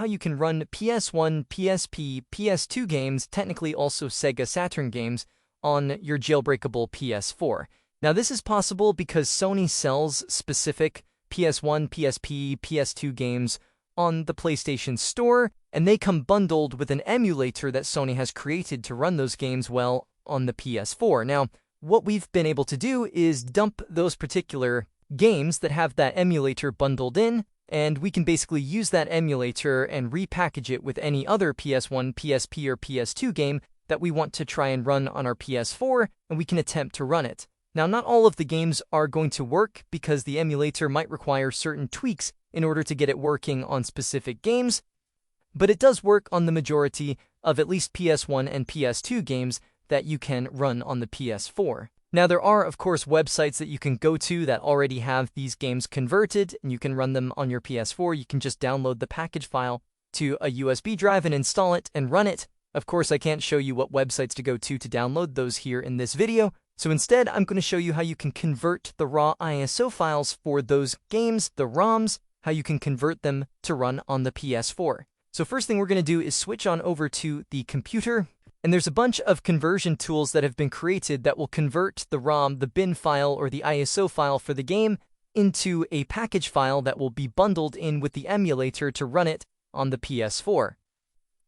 you can run PS1, PSP, PS2 games, technically also Sega Saturn games, on your jailbreakable PS4. Now this is possible because Sony sells specific PS1, PSP, PS2 games on the PlayStation Store, and they come bundled with an emulator that Sony has created to run those games well on the PS4. Now, what we've been able to do is dump those particular games that have that emulator bundled in, and we can basically use that emulator and repackage it with any other PS1, PSP, or PS2 game that we want to try and run on our PS4, and we can attempt to run it. Now, not all of the games are going to work because the emulator might require certain tweaks in order to get it working on specific games, but it does work on the majority of at least PS1 and PS2 games that you can run on the PS4. Now, there are, of course, websites that you can go to that already have these games converted, and you can run them on your PS4. You can just download the package file to a USB drive and install it and run it. Of course, I can't show you what websites to go to download those here in this video, so instead, I'm going to show you how you can convert the raw ISO files for those games, the ROMs, how you can convert them to run on the PS4. So first thing we're going to do is switch on over to the computer, and there's a bunch of conversion tools that have been created that will convert the ROM, the bin file, or the ISO file for the game into a package file that will be bundled in with the emulator to run it on the PS4.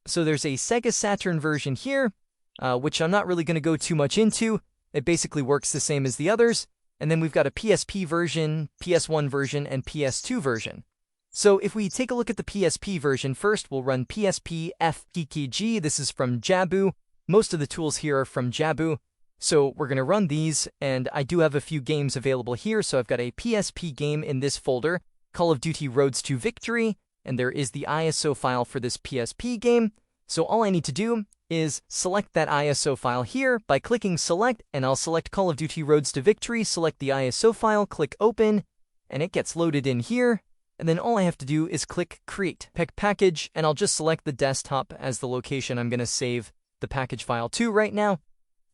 So there's a Sega Saturn version here, which I'm not really going to go too much into. It basically works the same as the others. And then we've got a PSP version, PS1 version, and PS2 version. So if we take a look at the PSP version first, we'll run PSP FPKG. This is from Jabu. Most of the tools here are from Jabu. So we're going to run these, and I do have a few games available here. So I've got a PSP game in this folder, Call of Duty Roads to Victory, and there is the ISO file for this PSP game. So all I need to do is select that ISO file here by clicking Select, and I'll select Call of Duty Roads to Victory, select the ISO file, click Open, and it gets loaded in here. And then all I have to do is click Create Package, and I'll just select the desktop as the location I'm going to save the package file to right now.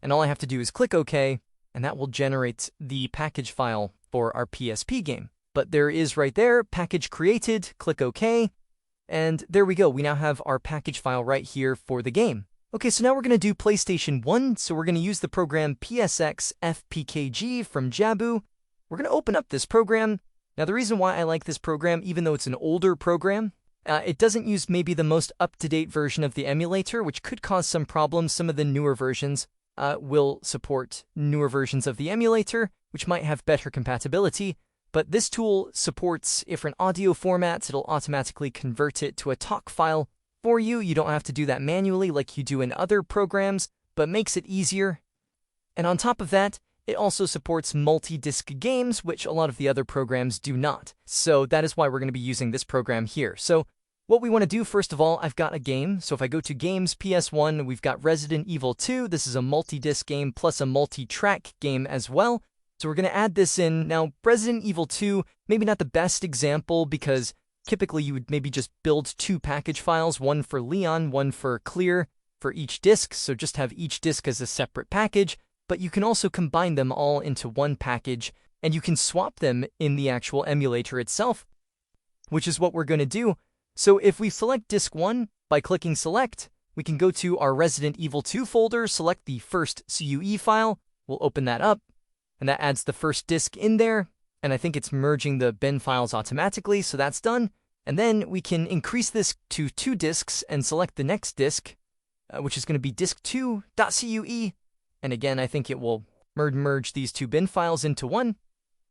And all I have to do is click OK, and that will generate the package file for our PSP game. But there is right there, package created, click OK, and there we go. We now have our package file right here for the game. Okay, so now we're going to do PlayStation 1, so we're going to use the program PSX FPKG from Jabu. We're going to open up this program. Now, the reason why I like this program, even though it's an older program, it doesn't use maybe the most up-to-date version of the emulator, which could cause some problems. Some of the newer versions will support newer versions of the emulator, which might have better compatibility. But this tool supports different audio formats. It'll automatically convert it to a TOC file for you. You don't have to do that manually like you do in other programs, but makes it easier. And on top of that, it also supports multi-disc games, which a lot of the other programs do not. So that is why we're going to be using this program here. So what we want to do, first of all, I've got a game. So if I go to Games, PS1, we've got Resident Evil 2. This is a multi-disc game plus a multi-track game as well. So we're going to add this in. Now, Resident Evil 2, maybe not the best example because typically you would maybe just build two package files, one for Leon, one for Clear for each disc. So just have each disc as a separate package. But you can also combine them all into one package, and you can swap them in the actual emulator itself, which is what we're going to do. So if we select Disk 1 by clicking Select, we can go to our Resident Evil 2 folder, select the first CUE file, we'll open that up, and that adds the first disk in there, and I think it's merging the bin files automatically, so that's done. And then we can increase this to 2 disks and select the next disk, which is going to be disk2.cue. And again, I think it will merge these two bin files into one,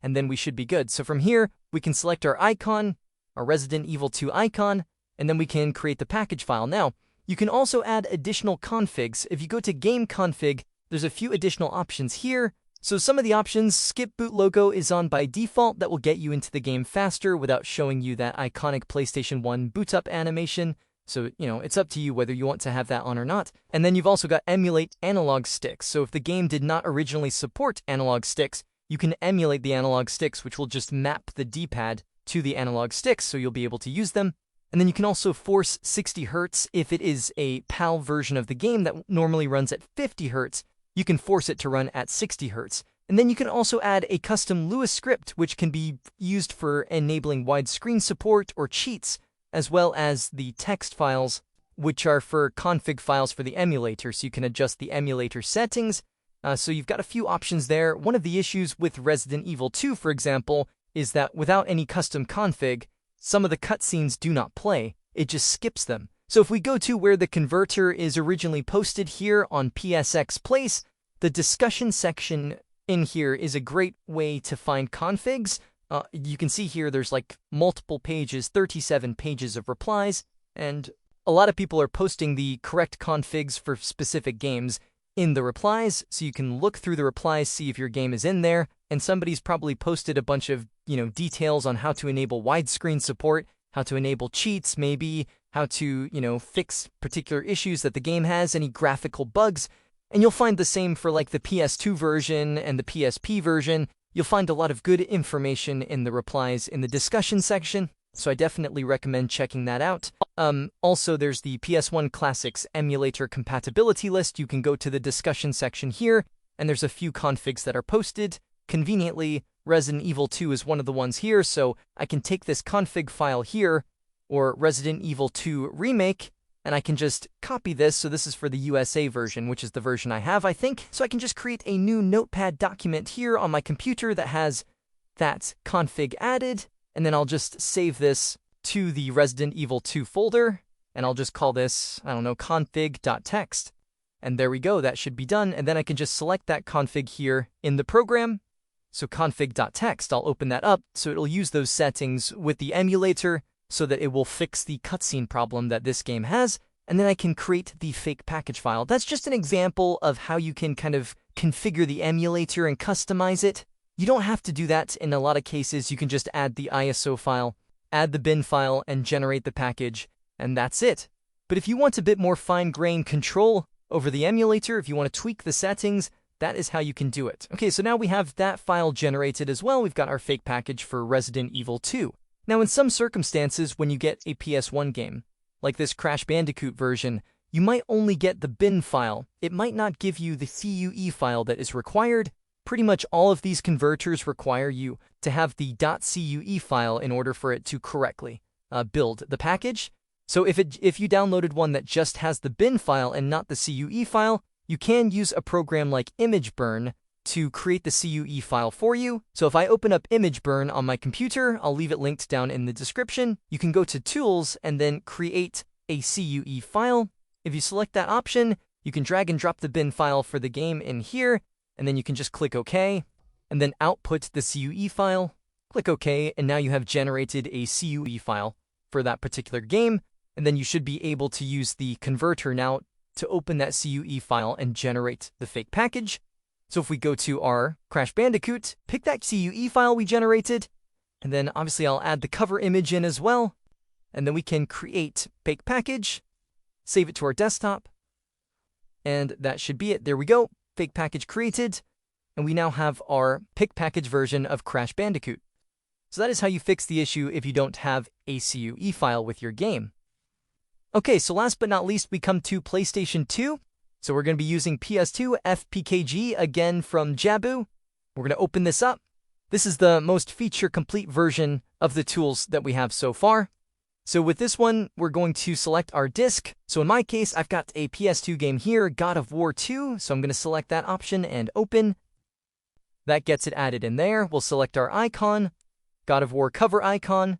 and then we should be good. So from here, we can select our icon, our Resident Evil 2 icon, and then we can create the package file. Now, you can also add additional configs. If you go to Game Config, there's a few additional options here. So some of the options, skip boot logo is on by default. That will get you into the game faster without showing you that iconic PlayStation 1 boot up animation. So, it's up to you whether you want to have that on or not. And then you've also got emulate analog sticks. So if the game did not originally support analog sticks, you can emulate the analog sticks, which will just map the D-pad to the analog sticks, so you'll be able to use them. And then you can also force 60 Hz if it is a PAL version of the game that normally runs at 50 Hz. You can force it to run at 60 Hz. And then you can also add a custom Lewis script, which can be used for enabling widescreen support or cheats. as well as the text files, which are for config files for the emulator, so you can adjust the emulator settings. So you've got a few options there. One of the issues with Resident Evil 2, for example, is that without any custom config, some of the cutscenes do not play. It just skips them. So if we go to where the converter is originally posted here on PSX Place, the discussion section in here is a great way to find configs. You can see here there's like multiple pages, 37 pages of replies, and a lot of people are posting the correct configs for specific games in the replies, so you can look through the replies, see if your game is in there, and somebody's probably posted a bunch of, details on how to enable widescreen support, how to enable cheats, maybe, how to, fix particular issues that the game has, any graphical bugs, and you'll find the same for like the PS2 version and the PSP version. You'll find a lot of good information in the replies in the discussion section, so I definitely recommend checking that out. Also, there's the PS1 Classics Emulator Compatibility list. You can go to the discussion section here, and there's a few configs that are posted. Conveniently, Resident Evil 2 is one of the ones here, so I can take this config file here, or Resident Evil 2 Remake, and I can just copy this. So this is for the USA version, which is the version I have, I think. So I can just create a new notepad document here on my computer that has that config added, and then I'll just save this to the Resident Evil 2 folder, and I'll just call this, config.txt. And there we go, that should be done, and then I can just select that config here in the program. So config.txt, I'll open that up, so it'll use those settings with the emulator so that it will fix the cutscene problem that this game has, and then I can create the fake package file. That's just an example of how you can kind of configure the emulator and customize it. You don't have to do that in a lot of cases. You can just add the ISO file, add the bin file, and generate the package, and that's it. But if you want a bit more fine-grained control over the emulator, if you want to tweak the settings, that is how you can do it. Okay, so now we have that file generated as well. We've got our fake package for Resident Evil 2. Now, in some circumstances, when you get a PS1 game, like this Crash Bandicoot version, you might only get the bin file. It might not give you the CUE file that is required. Pretty much all of these converters require you to have the .cue file in order for it to correctly build the package. So if you downloaded one that just has the bin file and not the CUE file, you can use a program like ImageBurn to create the CUE file for you. So if I open up ImageBurn on my computer, I'll leave it linked down in the description. You can go to Tools and then create a CUE file. If you select that option, you can drag and drop the bin file for the game in here, and then you can just click OK, and then output the CUE file. Click OK, and now you have generated a CUE file for that particular game, and then you should be able to use the converter now to open that CUE file and generate the fake package. So if we go to our Crash Bandicoot, pick that CUE file we generated, and then obviously I'll add the cover image in as well, and then we can create fake package, save it to our desktop, and that should be it. There we go, fake package created, and we now have our pick package version of Crash Bandicoot. So that is how you fix the issue if you don't have a CUE file with your game. Okay, so last but not least, we come to PlayStation 2. So we're going to be using PS2 FPKG again from Jabu. We're going to open this up. This is the most feature-complete version of the tools that we have so far. So with this one, we're going to select our disc. So in my case, I've got a PS2 game here, God of War 2. So I'm going to select that option and open. That gets it added in there. We'll select our icon, God of War cover icon.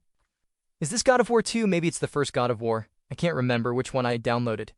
Is this God of War 2? Maybe it's the first God of War. I can't remember which one I downloaded.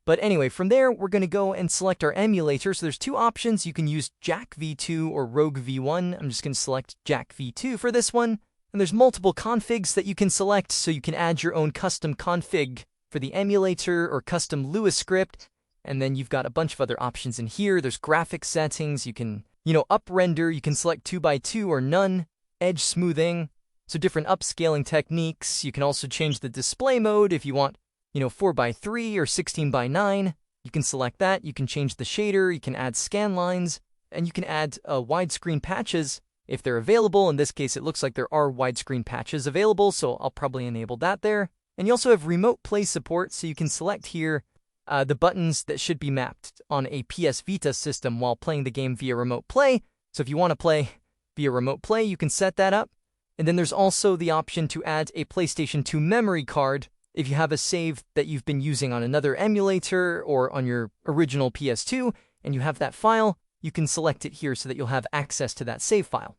But anyway, from there, we're going to go and select our emulator. So there's two options. You can use Jack V2 or Rogue V1. I'm just going to select Jack V2 for this one. And there's multiple configs that you can select, so you can add your own custom config for the emulator or custom Lua script. And then you've got a bunch of other options in here. There's graphic settings. You can, up render. You can select 2x2 or none. Edge smoothing. So different upscaling techniques. You can also change the display mode if you want 4x3 or 16x9. You can select that. You can change the shader. You can add scan lines. And you can add widescreen patches if they're available. In this case, it looks like there are widescreen patches available, so I'll probably enable that there. And you also have remote play support, so you can select here the buttons that should be mapped on a PS Vita system while playing the game via remote play. So if you want to play via remote play, you can set that up. And then there's also the option to add a PlayStation 2 memory card if you have a save that you've been using on another emulator or on your original PS2, and you have that file, you can select it here so that you'll have access to that save file.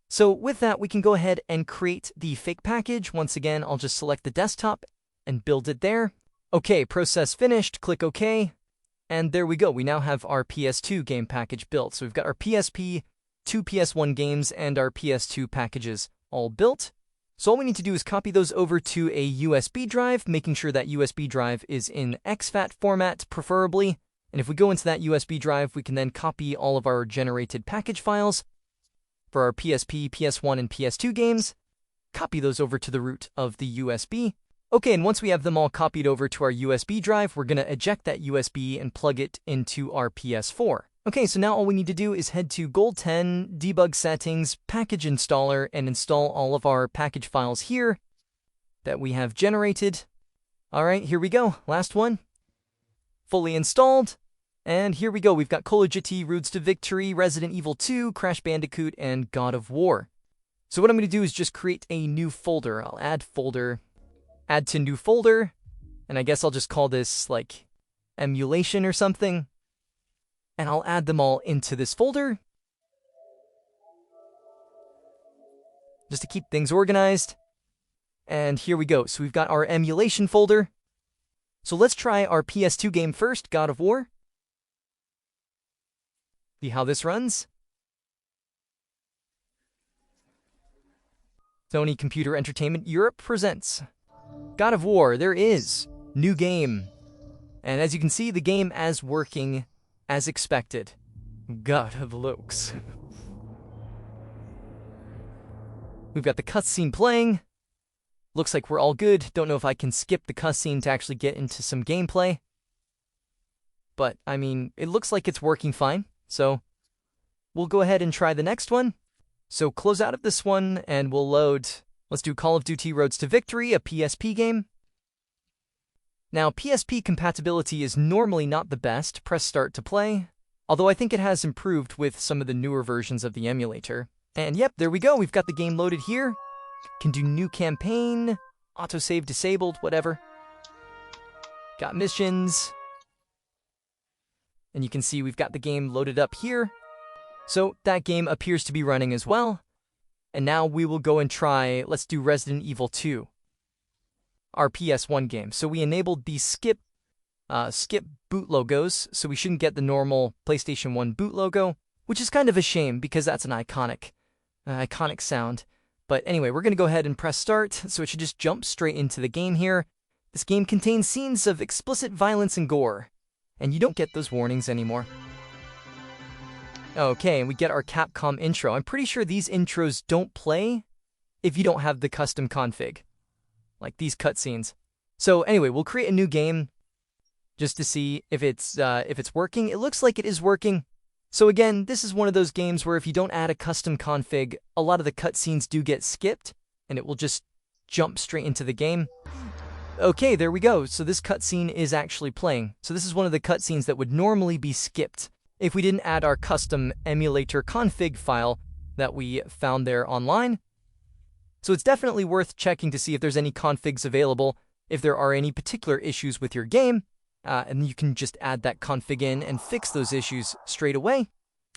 So with that, we can go ahead and create the fake package. Once again, I'll just select the desktop and build it there. Okay, process finished, click OK, and there we go. We now have our PS2 game package built. So we've got our PSP, 2 PS1 games, and our PS2 packages all built. So all we need to do is copy those over to a USB drive, making sure that USB drive is in exFAT format, preferably. And if we go into that USB drive, we can then copy all of our generated package files for our PSP, PS1, and PS2 games, copy those over to the root of the USB. Okay, and once we have them all copied over to our USB drive, we're going to eject that USB and plug it into our PS4. Okay, so now all we need to do is head to Gold 10, Debug Settings, Package Installer, and install all of our package files here that we have generated. All right, here we go. Last one. Fully installed. And here we go. We've got Call of Duty, Roads to Victory, Resident Evil 2, Crash Bandicoot, and God of War. So what I'm going to do is just create a new folder. I'll add folder, add to new folder, and I guess I'll just call this like Emulation or something. And I'll add them all into this folder, just to keep things organized. And here we go. So we've got our Emulation folder. So let's try our PS2 game first, God of War. See how this runs. Sony Computer Entertainment Europe presents God of War. There is new game. And as you can see, the game as working as expected. God of looks. We've got the cutscene playing. Looks like we're all good. Don't know if I can skip the cutscene to actually get into some gameplay. But, I mean, it looks like it's working fine. So, we'll go ahead and try the next one. So, close out of this one, and we'll load... Let's do Call of Duty Roads to Victory, a PSP game. Now, PSP compatibility is normally not the best. Press start to play. Although I think it has improved with some of the newer versions of the emulator. And yep, there we go. We've got the game loaded here. Can do new campaign, autosave disabled, whatever. Got missions. And you can see we've got the game loaded up here. So that game appears to be running as well. And now we will go and try, let's do Resident Evil 2. Our PS1 game. So we enabled the skip boot logos, so we shouldn't get the normal PlayStation 1 boot logo, which is kind of a shame because that's an iconic sound. But anyway, we're going to go ahead and press start, so it should just jump straight into the game here. This game contains scenes of explicit violence and gore, and you don't get those warnings anymore. Okay, and we get our Capcom intro. I'm pretty sure these intros don't play if you don't have the custom config, like these cutscenes. So anyway, we'll create a new game just to see if it's working. It looks like it is working. So again, this is one of those games where if you don't add a custom config, a lot of the cutscenes do get skipped, and it will just jump straight into the game. Okay, there we go. So this cutscene is actually playing. So this is one of the cutscenes that would normally be skipped if we didn't add our custom emulator config file that we found there online. So it's definitely worth checking to see if there's any configs available, if there are any particular issues with your game, and you can just add that config in and fix those issues straight away,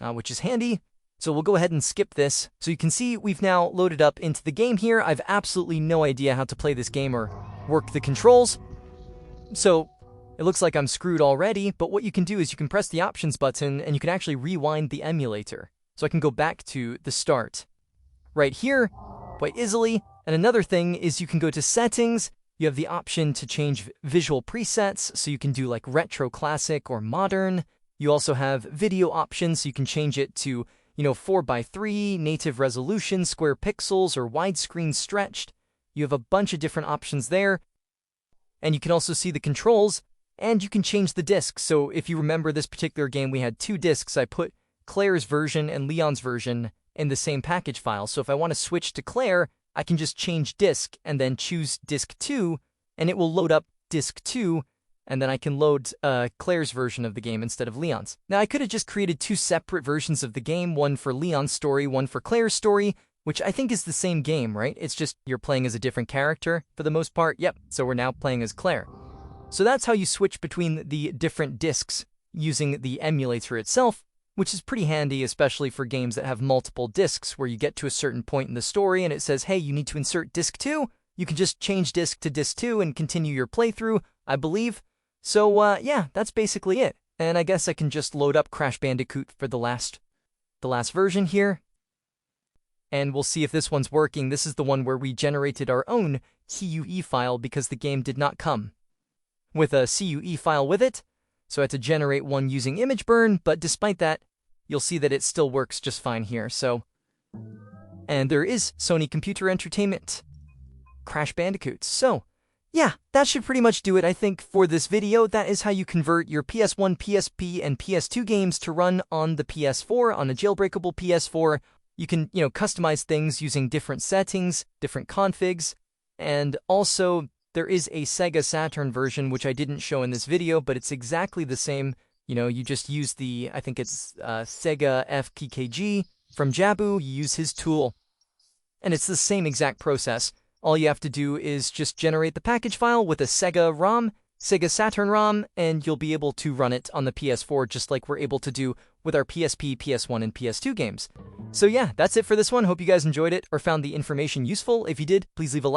which is handy. So we'll go ahead and skip this. So you can see we've now loaded up into the game here. I've absolutely no idea how to play this game or work the controls. So it looks like I'm screwed already, but what you can do is you can press the options button and you can actually rewind the emulator. So I can go back to the start right here quite easily. And another thing is you can go to settings. You have the option to change visual presets, so you can do like retro classic or modern. You also have video options, so you can change it to, 4:3, native resolution, square pixels, or widescreen stretched. You have a bunch of different options there. And you can also see the controls, and you can change the disc. So if you remember this particular game, we had 2 discs. I put Claire's version and Leon's version in the same package file. So if I want to switch to Claire, I can just change disk and then choose disk 2, and it will load up disk 2, and then I can load Claire's version of the game instead of Leon's. Now, I could have just created 2 separate versions of the game, one for Leon's story, one for Claire's story, which I think is the same game, right? It's just you're playing as a different character for the most part. Yep, so we're now playing as Claire. So that's how you switch between the different discs using the emulator itself, which is pretty handy, especially for games that have multiple discs where you get to a certain point in the story and it says, hey, you need to insert disc 2. You can just change disc to disc 2 and continue your playthrough, I believe. So yeah, that's basically it. And I guess I can just load up Crash Bandicoot for the last version here. And we'll see if this one's working. This is the one where we generated our own CUE file because the game did not come with a CUE file with it. So I had to generate one using ImageBurn, but despite that, you'll see that it still works just fine here. And there is Sony Computer Entertainment Crash Bandicoot. So yeah, that should pretty much do it, I think, for this video. That is how you convert your PS1, PSP, and PS2 games to run on the PS4, on a jailbreakable PS4. You can, customize things using different settings, different configs, and also there is a Sega Saturn version, which I didn't show in this video, but it's exactly the same. You just use I think it's Sega FKKG from Jabu. You use his tool, and it's the same exact process. All you have to do is just generate the package file with a Sega ROM, Sega Saturn ROM, and you'll be able to run it on the PS4 just like we're able to do with our PSP, PS1, and PS2 games. So yeah, that's it for this one. Hope you guys enjoyed it or found the information useful. If you did, please leave a like.